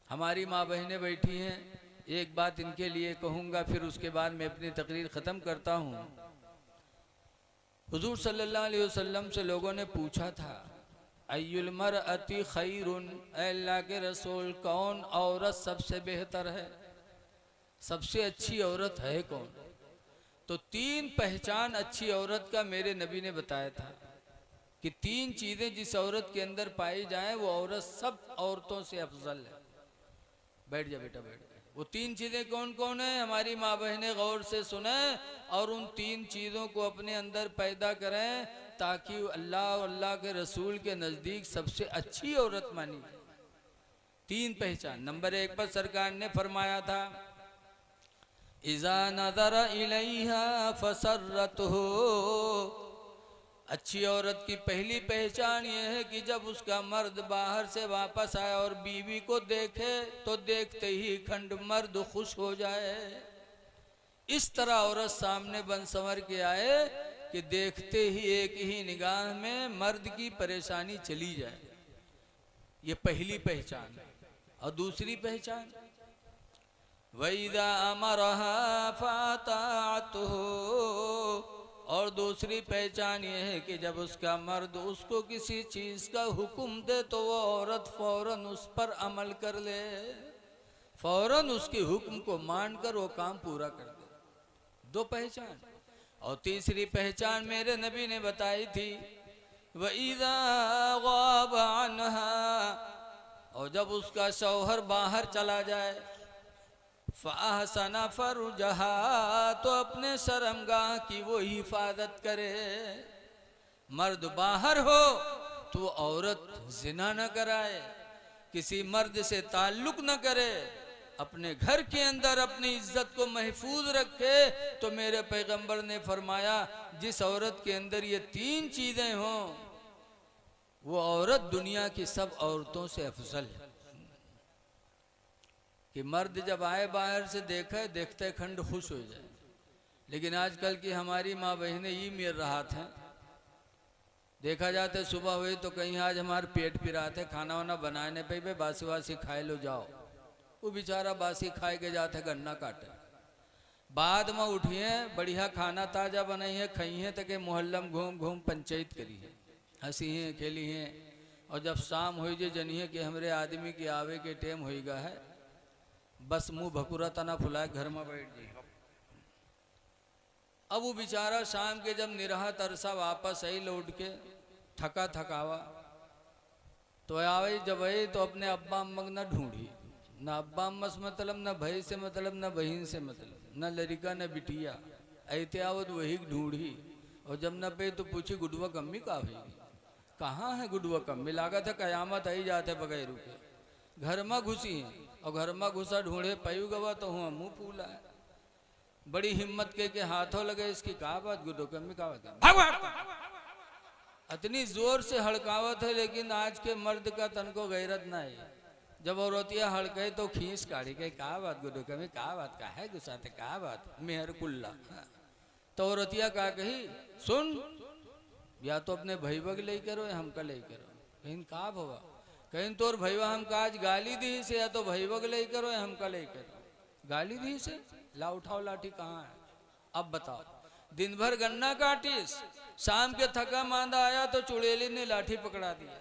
हमारी माँ बहनें बैठी हैं, एक बात इनके लिए कहूँगा, फिर उसके बाद मैं अपनी तकरीर ख़त्म करता हूँ। हुजूर सल्लल्लाहु अलैहि वसल्लम से लोगों ने पूछा था, अय्युल मरअति खैरुन, अल्लाह के रसूल कौन औरत सबसे बेहतर है, सबसे अच्छी औरत है कौन? तो 3 पहचान अच्छी औरत का मेरे नबी ने बताया था कि 3 चीज़ें जिस औरत के अंदर पाई जाएं वो औरत सब औरतों से अफजल है। बैठ जा बेटा, बैठ जा। वो 3 चीज़ें कौन कौन है? हमारी माँ बहनें गौर से सुने और उन 3 चीज़ों को अपने अंदर पैदा करें ताकि अल्लाह और अल्लाह के रसूल के नज़दीक सबसे अच्छी औरत मानी। 3 पहचान। नंबर 1 पर सरकार ने फरमाया था, इज़ा नज़र इलैहा फसर्रतहु। अच्छी औरत की पहली पहचान यह है कि जब उसका मर्द बाहर से वापस आए और बीवी को देखे तो देखते ही खंड मर्द खुश हो जाए। इस तरह औरत सामने बन संवर के आए कि देखते ही एक ही निगाह में मर्द की परेशानी चली जाए। ये पहली पहचान। और दूसरी पहचान, वैदा अमरहा फाताअतहु। और दूसरी पहचान यह है कि जब उसका मर्द उसको किसी चीज़ का हुक्म दे तो वो औरत फौरन उस पर अमल कर ले, फौरन उसके हुक्म को मानकर वो काम पूरा कर दे। 2 पहचान। और तीसरी पहचान मेरे नबी ने बताई थी, वइज़ा ग़ाब अन्हा। और जब उसका शौहर बाहर चला जाए, फ़अहसना फ़रुजहा, तो अपने शर्मगाह की वो हिफाजत करे। मर्द बाहर हो तो औरत जिना न कराए, किसी मर्द से ताल्लुक न करे, अपने घर के अंदर अपनी इज्जत को महफूज रखे। तो मेरे पैगंबर ने फरमाया, जिस औरत के अंदर ये 3 चीज़ें हों वो औरत दुनिया की सब औरतों से अफजल है। कि मर्द जब आए बाहर से देखे, देखते खंड खुश हो जाए। लेकिन आजकल की हमारी माँ बहनें ये मेर राहत हैं। देखा जाता है सुबह हुई तो कहीं आज हमारे पेट पिराते, खाना वाना बनाने पे भाई बासी वासी खाए लो जाओ। वो बेचारा बासी खाए के जाते गन्ना काटे, बाद में उठिए बढ़िया खाना ताज़ा बनाई है, खाई है तो के मोहल्लम घूम घूम पंचायत करी है, हंसी हैं खेली हैं। और जब शाम हो जे जनिए कि हमरे आदमी की आवे के टेम होगा है, बस मुंह भकुरा तना फुलाए घर में बैठ जाइए। अब वो बेचारा शाम के जब निराहत अरसा वापस आई लौट के थका थकावा, तो आवे जब आई तो अपने अब्बा अम्मा न ढूंढी, न अब्बा अम्मा से मतलब, न भाई से मतलब, न बहन से मतलब, न लड़का न बिटिया। ऐते आवत वही ढूंढी और जब न पे तो पूछी गुडुआ कम्मी कहाँ हुई, कहाँ है गुडुआ कम्मी? लागत है कयामत आई जाते बगैर रुके। घर में घुसी हैं और घर में घुसा ढूंढे पयू गवा तो हुआ मुँह फूला है। बड़ी हिम्मत के हाथों लगे, इसकी कहा बात गुडो कम्मी कहा बात, इतनी जोर से हड़कावत है। लेकिन आज के मर्द का तन को गैरत ना है। जब औरतिया हड़के तो खींच काढ़ी के कहा बात गुडो कम्मी कहा बात, का है गुस्साते कहा बात मेहर कुल्ला। तो औरतिया कहा कही, सुन या तो अपने भैया ले करो या हमका ले करो। कहीं कहा भवा, कहीं तोर भैया हमका आज गाली दी से, या तो भैया ले करो या हमका ले करो। गाली दी से ला उठाओ लाठी कहाँ है? अब बताओ, दिन भर गन्ना काटिस, शाम के थका मांदा आया तो चुड़ैली ने लाठी पकड़ा दिया।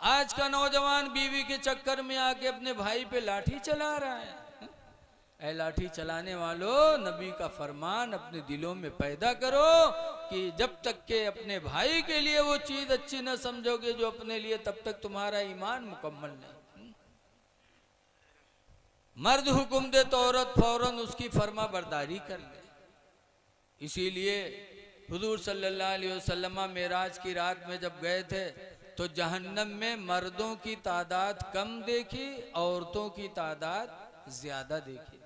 आज का नौजवान बीवी के चक्कर में आके अपने भाई पे लाठी चला रहा है। ऐ लाठी चलाने वालों, नबी का फरमान अपने दिलों में पैदा करो कि जब तक के अपने भाई के लिए वो चीज अच्छी न समझोगे जो अपने लिए, तब तक तुम्हारा ईमान मुकम्मल नहीं। मर्द हुक्म दे तो औरत फौरन उसकी फर्मा बरदारी कर ले। इसीलिए हुजूर सल्लल्लाहु अलैहि वसल्लम मेराज की रात में जब गए थे तो जहन्नम में मर्दों की तादाद कम देखी, औरतों की तादाद ज्यादा देखी थी।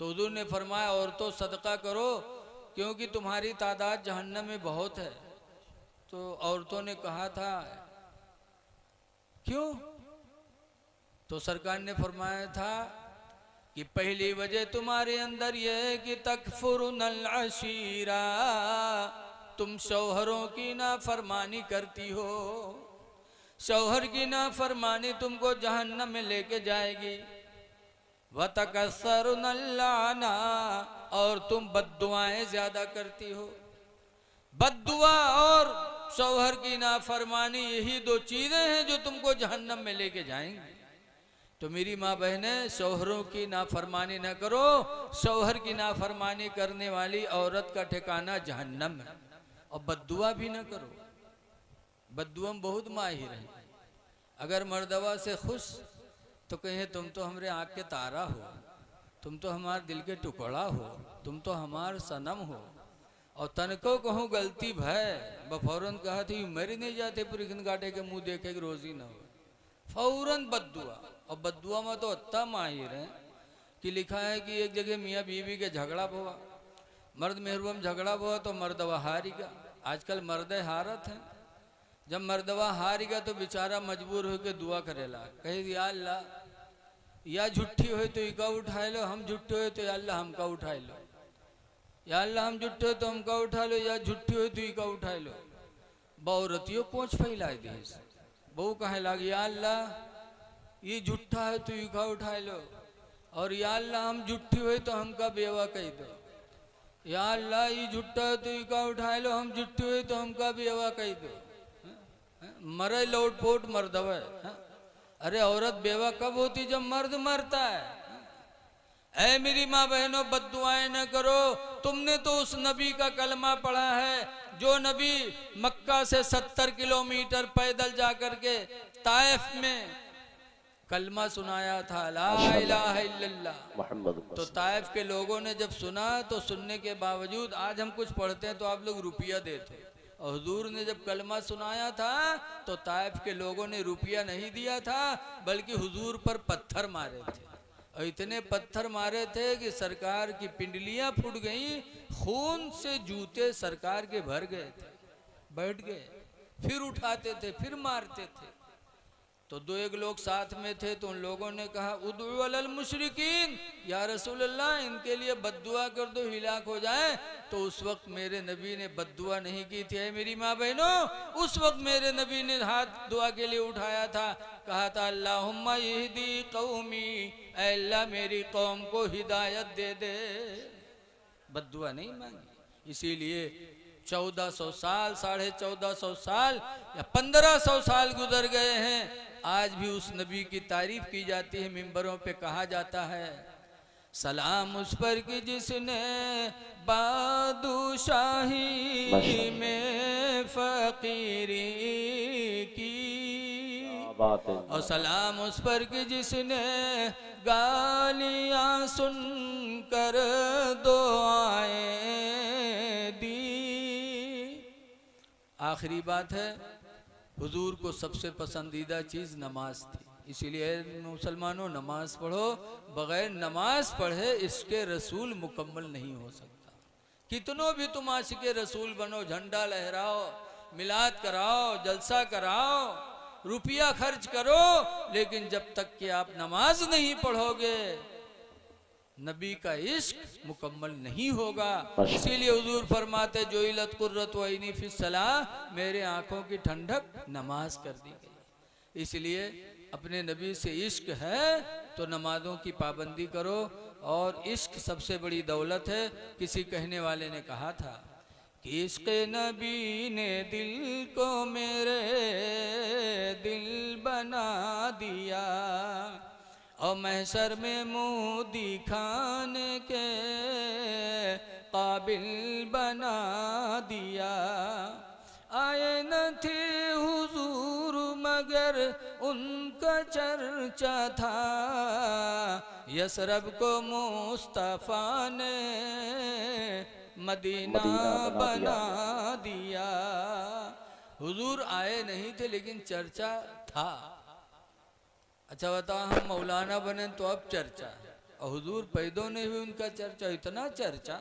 तो हुजूर ने फरमाया औरतों सदका करो क्योंकि तुम्हारी तादाद जहन्नम में बहुत है। तो औरतों ने कहा था क्यों? तो सरकार ने फरमाया था कि पहली वजह तुम्हारे अंदर यह है कि तकफुरुनल अशीरा, तुम शौहरों की नाफरमानी करती हो। शौहर की नाफरमानी तुमको जहन्नम में लेके जाएगी। वतकस्सरुन लाना, और तुम बद्दुआएं ज्यादा करती हो। बद्दुआ और शौहर की नाफरमानी यही दो चीजें हैं जो तुमको जहन्नम में लेके जाएंगी। तो मेरी माँ बहने, शौहरों की नाफरमानी न करो। शौहर की नाफरमानी करने वाली औरत का ठिकाना जहन्नम है। और बद्दुआ भी न करो। बद्दुआ में बहुत माहिर है। अगर मर्दवा से खुश तो कहे तुम तो हमारे आँख के तारा हो, तुम तो हमारे दिल के टुकड़ा हो, तुम तो हमार सनम हो। और तनको कहूँ गलती भय बफौरन कहा थी मरी नहीं जाते पुरिखन गाटे के मुंह देखे कि रोजी ना हो, फौरन बद्दुआ। और बद्दुआ में तो इतना माहिर है कि लिखा है कि एक जगह मियाँ बीवी के झगड़ा हुआ, मर्द मेहरुआ में झगड़ा हुआ तो मर्दवा हारी गया। आजकल मर्दे हारत हैं। जब मर्दवा हारी गया तो बेचारा मजबूर होकर दुआ करेला, कहे या अल्लाह, या झुट्ठी हो तो इका उठाए लो, हम झुट्ठे हो तो या अल्लाह हमका उठाए लो, या अल्लाह हम झुट्ठे हो तो हमका उठा लो, या झुट्ठी हो तो इका उठाए लो। बहुरतियों पोंछ फैलाए दी। बहू कहे लगी या अल्लाह ये झूठा है तो इका उठाए लो, और या अल्लाह हम झुट्ठी हुए तो हमका बेवा कह दो, या अल्लाह ये झूठा है तो इका उठाए लो, हम झुट्ठी हुए तो हमका बेवा कह दो। मरे लौट पोट मर्दवा है। अरे औरत बेवा कब होती? जब मर्द मरता है। ऐ मेरी माँ बहनों, बद्दुआएं न करो। तुमने तो उस नबी का कलमा पढ़ा है जो नबी मक्का से 70 किलोमीटर पैदल जा करके ताइफ में कलमा सुनाया था, ला इलाहा इल्लल्लाह। तो ताइफ के लोगों ने जब सुना तो सुनने के बावजूद, आज हम कुछ पढ़ते हैं तो आप लोग रुपया देते, और हुजूर ने जब कलमा सुनाया था तो ताइफ के लोगों ने रुपया नहीं दिया था, बल्कि हुजूर पर पत्थर मारे थे। और इतने पत्थर मारे थे कि सरकार की पिंडलियां फूट गईं, खून से जूते सरकार के भर गए थे। बैठ गए, फिर उठाते थे, फिर मारते थे। तो दो एक लोग साथ में थे तो उन लोगों ने कहा उदउ अलल मुशरिकीन, या रसूल अल्लाह इनके लिए बद्दुआ कर दो, हिलाक हो जाए। तो उस वक्त मेरे नबी ने बद्दुआ नहीं की थी। मेरी माँ बहनों, उस वक्त मेरे नबी ने हाथ दुआ के लिए उठाया था, कहा था अल्लाहुम्मा यहदी कौमी, ऐ अल्लाह मेरी कौम को हिदायत दे दे। बद्दुआ नहीं मांगी। इसीलिए 1400 साल, 1450 साल या 1500 साल गुजर गए हैं, आज भी उस नबी की तारीफ की जाती है, मिंबरों पे कहा जाता है सलाम उस पर कि जिसने बादशाही में फकीरी की, और सलाम उस पर कि जिसने गालियां सुनकर दुआएं दी। आखिरी बात है, हुजूर को सबसे पसंदीदा चीज़ नमाज थी। इसीलिए मुसलमानों, नमाज पढ़ो। बगैर नमाज पढ़े इसके रसूल मुकम्मल नहीं हो सकता। कितनों भी तुम आशिके रसूल बनो, झंडा लहराओ, मिलाद कराओ, जलसा कराओ, रुपया खर्च करो, लेकिन जब तक कि आप नमाज नहीं पढ़ोगे नबी का इश्क मुकम्मल नहीं होगा। इसीलिए हुजूर फरमाते जो इलत कुर्रत वैनी फी सलाह, मेरे आंखों की ठंडक नमाज कर दी गई। इसलिए अपने नबी से इश्क है तो नमाजों की पाबंदी करो, और इश्क सबसे बड़ी दौलत है। किसी कहने वाले ने कहा था कि इश्क नबी ने दिल को मेरे दिल बना दिया, और महशर में मुँह दिखाने के काबिल बना दिया। आए न थे हुजूर मगर उनका चर्चा था, यसरब को मुस्तफा ने मदीना बना दिया। हुजूर आए नहीं थे लेकिन चर्चा था। अच्छा बताओ, हम मौलाना बने तो अब चर्चा, और हुजूर पैदों ने भी उनका चर्चा, इतना चर्चा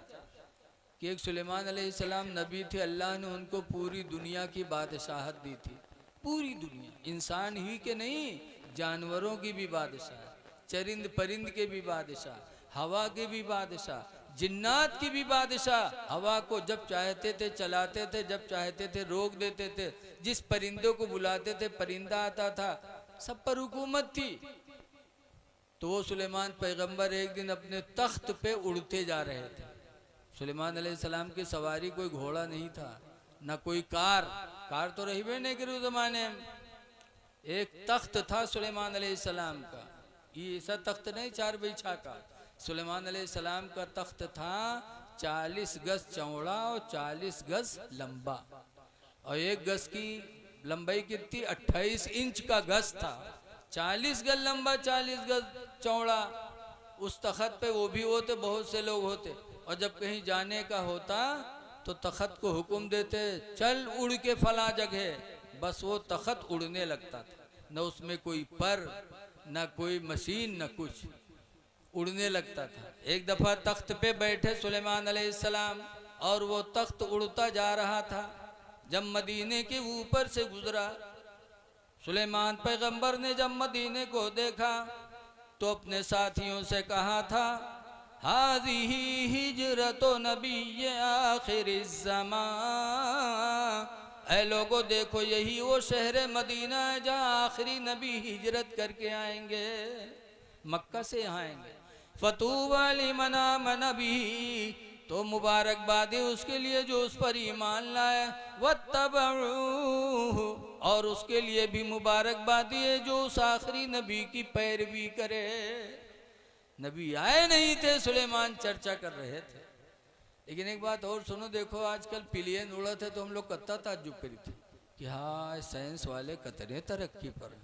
कि एक सुलेमान अलैहिस्सलाम नबी थे, अल्लाह ने उनको पूरी दुनिया की बादशाहत दी थी। पूरी दुनिया, इंसान ही के नहीं, जानवरों की भी बादशाह, चरिंद परिंद के भी बादशाह, हवा के भी बादशाह, जिन्नात की भी बादशाह हवा को जब चाहते थे चलाते थे, जब चाहते थे रोक देते थे, जिस परिंदों को बुलाते थे परिंदा आता था, सब पर हुकूमत थी। तो वो सुलेमान पैगंबर एक दिन अपने तख्त पे उड़ते जा रहे थे। सुलेमान अलैहिस्सलाम की सवारी कोई घोड़ा नहीं था, ना कोई कार तो रही भी नहीं करी उस जमाने में। एक तख्त था सुलेमान अलैहिस्सलाम का, ये ऐसा तख्त नहीं 4 बिछा का। सुलेमान अलैहिस्सलाम का तख्त था 40 गज चौड़ा और 40 गज लंबा, और 1 गज की लंबाई कितनी 28 इंच का गज था। 40 गज लंबा 40 गज चौड़ा। उस तख्त पे वो भी होते, बहुत से लोग होते, और जब कहीं जाने का होता तो तख्त को हुक्म देते चल उड़ के फला जगह, बस वो तख्त उड़ने लगता था। न उसमें कोई पर, न कोई मशीन, न कुछ, उड़ने लगता था। एक दफा तख्त पे बैठे सुलेमान अलैहिस्सलाम और वो तख्त उड़ता जा रहा था। जब मदीने के ऊपर से गुजरा, सुलेमान पैगंबर ने जब मदीने को देखा तो अपने साथियों से कहा था, हाज़िही हिजरतो नबी आखिरिज़्ज़मान, ऐ लोगो देखो यही वो शहर मदीना है जहाँ आखिरी नबी हिजरत करके आएंगे, मक्का से यहाँ आएंगे। फतूबा लिमन आमन बिही, तो मुबारकबादी उसके लिए जो उस पर ईमान लाए, वत्तबऊहु, और उसके लिए भी मुबारकबादी है जो उस आखिरी नबी की पैरवी करे। नबी आए नहीं थे, सुलेमान चर्चा कर रहे थे। लेकिन एक बात और सुनो, देखो आजकल प्लेन उड़त है तो हम लोग कत्ता ताज्जुब करी थे कि हाँ साइंस वाले कतरे तरक्की पर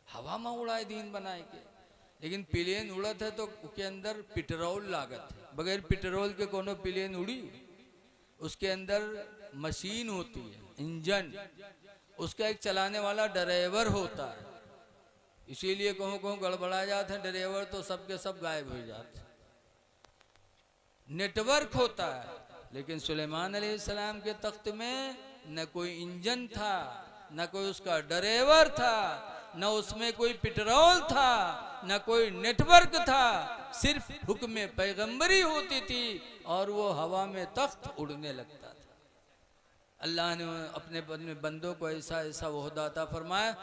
हवा में उड़ाए दीन बनाए के। लेकिन प्लेन उड़त है तो उसके अंदर पेट्रोल लागत है, बगैर पेट्रोल के कोनो प्लेन उड़ी? उसके अंदर मशीन होती है, इंजन, उसका एक चलाने वाला ड्राइवर होता है। इसीलिए कहूँ गड़बड़ा जाते हैं ड्राइवर तो सबके सब गायब हो जाते। नेटवर्क होता है, लेकिन सुलेमान अलैहिस्सलाम के तख्त में न कोई इंजन था, न कोई उसका ड्राइवर था, न उसमें कोई पेट्रोल था, न कोई नेटवर्क था, सिर्फ हुक्म पैगंबरी होती थी और वो हवा में तख्त उड़ने लगता था। अल्लाह ने अपने बंदों को ऐसा ऐसा ओहदा अता फरमाया।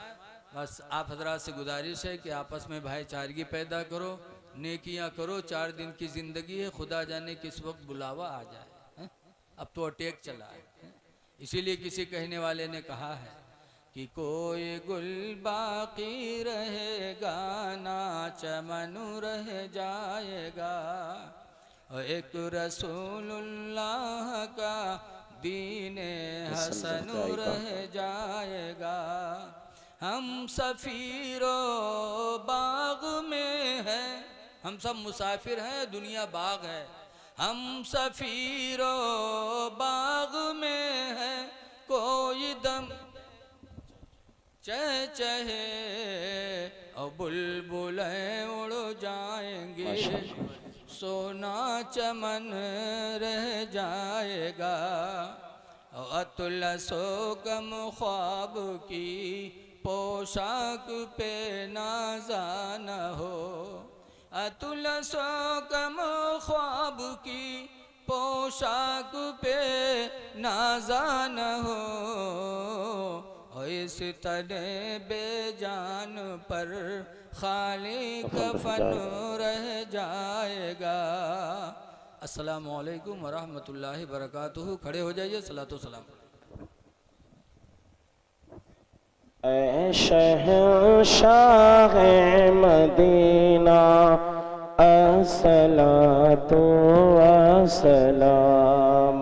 बस आप हजरात से गुजारिश है कि आपस में भाईचारगी पैदा करो, नेकियां करो। 4 दिन की जिंदगी है, खुदा जाने किस वक्त बुलावा आ जाए। अब तो अटैक चला है, इसीलिए किसी कहने वाले ने कहा है कि कोई गुल बाकी रहेगा ना चमन रह जाएगा, और एक रसूलुल्लाह का दीने हसन रह जाएगा। हम सफीरो बाग में है, हम सब मुसाफिर हैं, दुनिया बाग है। हम सफीरो बाग में है, कोई दम चह चहे और बुलबुलें उड़ जाएंगे, सोना चमन रह जाएगा। अतुलसो गम ख्वाब की पोशाक पे नाज़ा न हो, अतुलसो गम ख्वाब की पोशाक पे नाज़ा न हो, और इस तने बेजान पर खाली कफन रह जाएगा। अस्सलामु अलैकुम वरहमतुल्लाहि वबरकातुहू। खड़े हो जाइए, सलातो सलाम। ऐ शहंशाह मदीना अस्सलातु वस्सलाम।